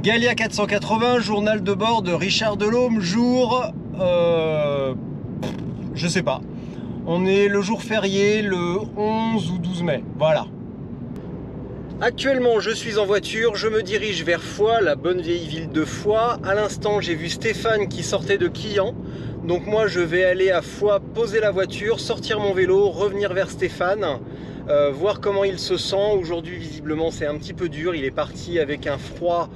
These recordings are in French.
Gallia 480, journal de bord de Richard Delhomme, jour... je sais pas. On est le jour férié, le 11 ou 12 mai, voilà. Actuellement, je suis en voiture, je me dirige vers Foix, la bonne vieille ville de Foix. À l'instant, j'ai vu Stéphane qui sortait de Quillan. Donc moi, je vais aller à Foix, poser la voiture, sortir mon vélo, revenir vers Stéphane, voir comment il se sent. Aujourd'hui, visiblement, c'est un petit peu dur. Il est parti avec un froid.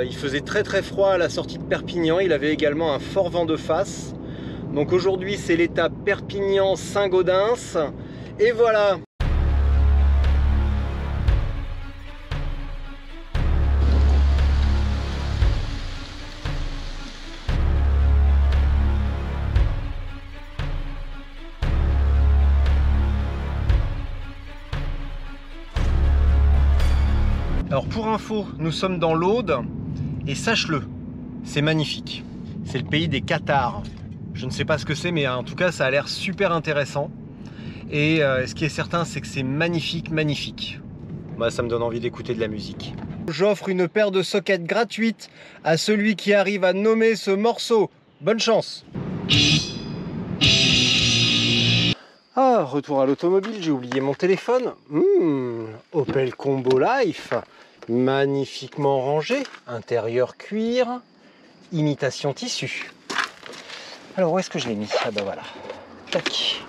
Il faisait très très froid à la sortie de Perpignan. Il avait également un fort vent de face. Donc aujourd'hui, c'est l'étape Perpignan-Saint-Gaudens. Et voilà. Alors pour info, nous sommes dans l'Aude et sache-le, c'est magnifique. C'est le pays des cathares. Je ne sais pas ce que c'est, mais en tout cas ça a l'air super intéressant. Et ce qui est certain, c'est que c'est magnifique, magnifique. Moi, ça me donne envie d'écouter de la musique. J'offre une paire de sockets gratuite à celui qui arrive à nommer ce morceau. Bonne chance! Ah, retour à l'automobile, j'ai oublié mon téléphone. Opel Combo Life, magnifiquement rangé, intérieur cuir, imitation tissu. Alors où est-ce que je l'ai mis? Ah bah voilà, tac.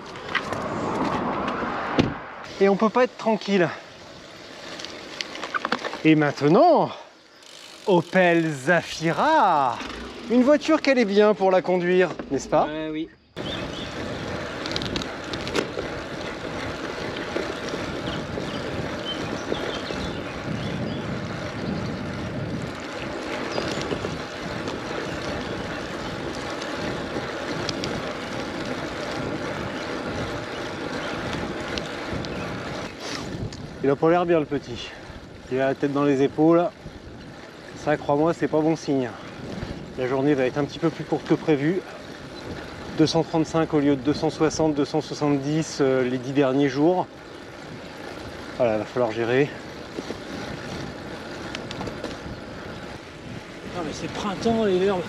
Et on peut pas être tranquille. Et maintenant, Opel Zafira, une voiture qu'elle est bien pour la conduire, n'est-ce pas? Oui. Il a pas l'air bien le petit. Il a la tête dans les épaules. Ça, crois-moi, c'est pas bon signe. La journée va être un petit peu plus courte que prévu. 235 au lieu de 260, 270 les 10 derniers jours. Voilà, il va falloir gérer. Non mais c'est printemps, les herbes.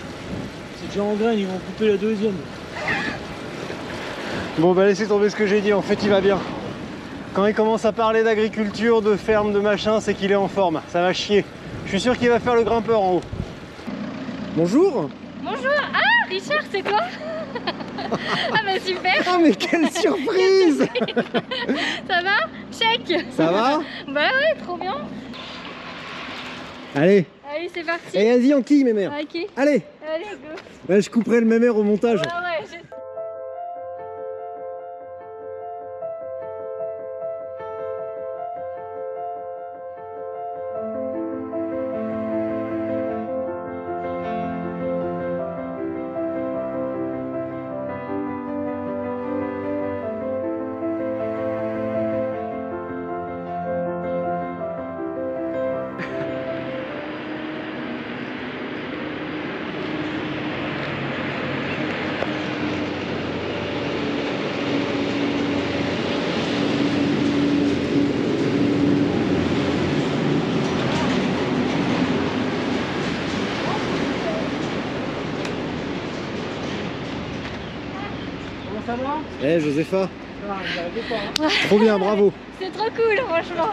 C'est déjà en graines, ils vont couper la deuxième. Bon bah laissez tomber ce que j'ai dit, en fait il va bien. Quand il commence à parler d'agriculture, de ferme, de machin, c'est qu'il est en forme. Ça va chier. Je suis sûr qu'il va faire le grimpeur en haut. Bonjour. Bonjour. Ah, Richard, c'est toi? Ah bah super. Ah mais quelle surprise. Ça va? Check. Ça va? Bah ouais, trop bien. Allez. Allez, c'est parti. Et vas-y, enquille, mes mères. Ok. Allez. Allez, go. Là, je couperai le mémère au montage. Ouais, ouais, Ça va? Eh, Josépha. Ah, j'arrivais pas. Hein. Trop bien, bravo. c'est trop cool, franchement.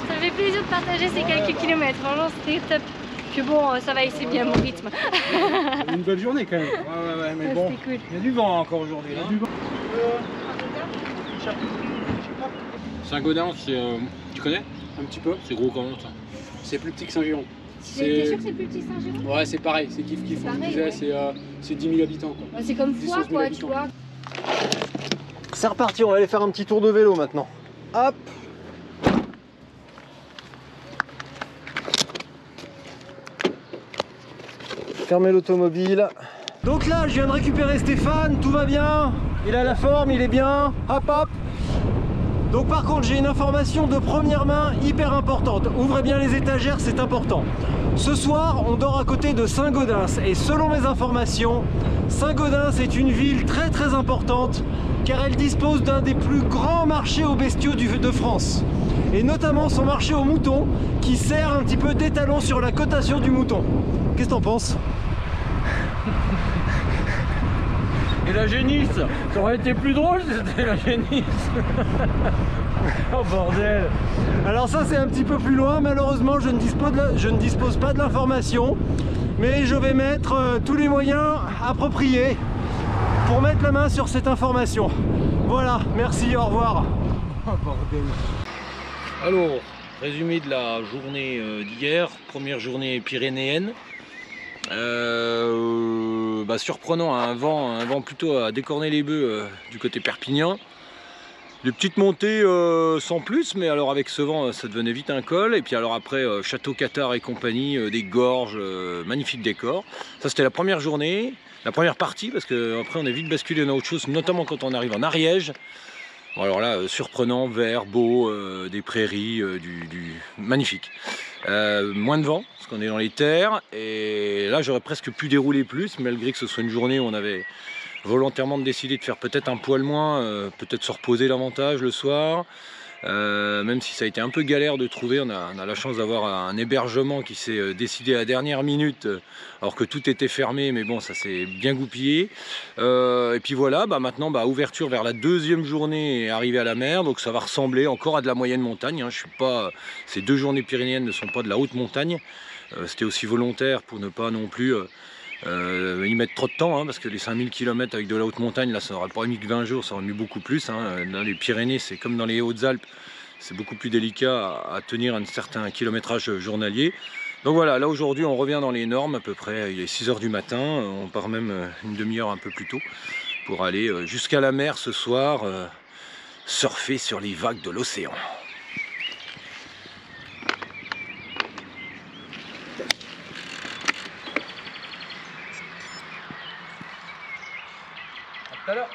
Ça fait plaisir de partager ces quelques kilomètres. Franchement, c'était top. Puis bon, ça va, c'est bien mon rythme. Une belle journée quand même. Ouais, mais bon. C'était cool. Il y a du vent encore aujourd'hui. Saint-Gaudens, tu connais? Un petit peu. C'est gros comment ça? C'est plus petit que Saint-Giron. T'es sûr que c'est plus petit Saint-Giron? Ouais, c'est pareil, c'est kiff. C'est On pareil, disait, ouais. c'est 10 000 habitants quoi. Ouais, c'est comme 10 Foix, 000 quoi, tu habitants. vois. C'est reparti, on va aller faire un petit tour de vélo maintenant. Hop. Fermez l'automobile. Donc là, je viens de récupérer Stéphane, tout va bien. Il a la forme, il est bien. Hop, hop. Donc par contre, j'ai une information de première main hyper importante. Ouvrez bien les étagères, c'est important. Ce soir, on dort à côté de Saint-Gaudens. Et selon mes informations, Saint-Gaudens est une ville très importante car elle dispose d'un des plus grands marchés aux bestiaux de France. et notamment son marché aux moutons qui sert un petit peu d'étalon sur la cotation du mouton. Qu'est-ce que t'en penses? Et la génisse, ça aurait été plus drôle si c'était la génisse. Oh bordel. Alors ça c'est un petit peu plus loin, malheureusement je ne dispose pas de l'information, mais je vais mettre tous les moyens appropriés pour mettre la main sur cette information. Voilà, merci, au revoir. Oh bordel. Alors, résumé de la journée d'hier, première journée pyrénéenne. Surprenant, un vent plutôt à décorner les bœufs du côté Perpignan. Des petites montées sans plus, mais alors avec ce vent ça devenait vite un col. Et puis alors après Château Cathard et compagnie, des gorges, magnifiques décors. Ça c'était la première journée, la première partie, parce que après on est vite basculé dans autre chose, notamment quand on arrive en Ariège. Bon, alors là, surprenant, vert, beau, des prairies, magnifique. Moins de vent, parce qu'on est dans les terres, et là j'aurais presque pu dérouler plus, malgré que ce soit une journée où on avait volontairement décidé de faire peut-être un poil moins, peut-être se reposer davantage le soir. Même si ça a été un peu galère de trouver, on a la chance d'avoir un hébergement qui s'est décidé à la dernière minute, alors que tout était fermé, mais bon, ça s'est bien goupillé. Et puis voilà, maintenant ouverture vers la deuxième journée et arrivée à la mer, donc ça va ressembler encore à de la moyenne montagne. Hein. Je suis pas, ces deux journées pyrénéennes ne sont pas de la haute montagne. C'était aussi volontaire pour ne pas non plus y mettre trop de temps, hein, parce que les 5000 km avec de la haute montagne, là ça n'aurait pas mis que 20 jours, ça aurait mis beaucoup plus. Hein. Dans les Pyrénées, c'est comme dans les Hautes-Alpes, c'est beaucoup plus délicat à tenir un certain kilométrage journalier. Donc voilà, là aujourd'hui on revient dans les normes à peu près, il est 6 h du matin, on part même une demi-heure un peu plus tôt pour aller jusqu'à la mer ce soir, surfer sur les vagues de l'océan. À tout à l'heure.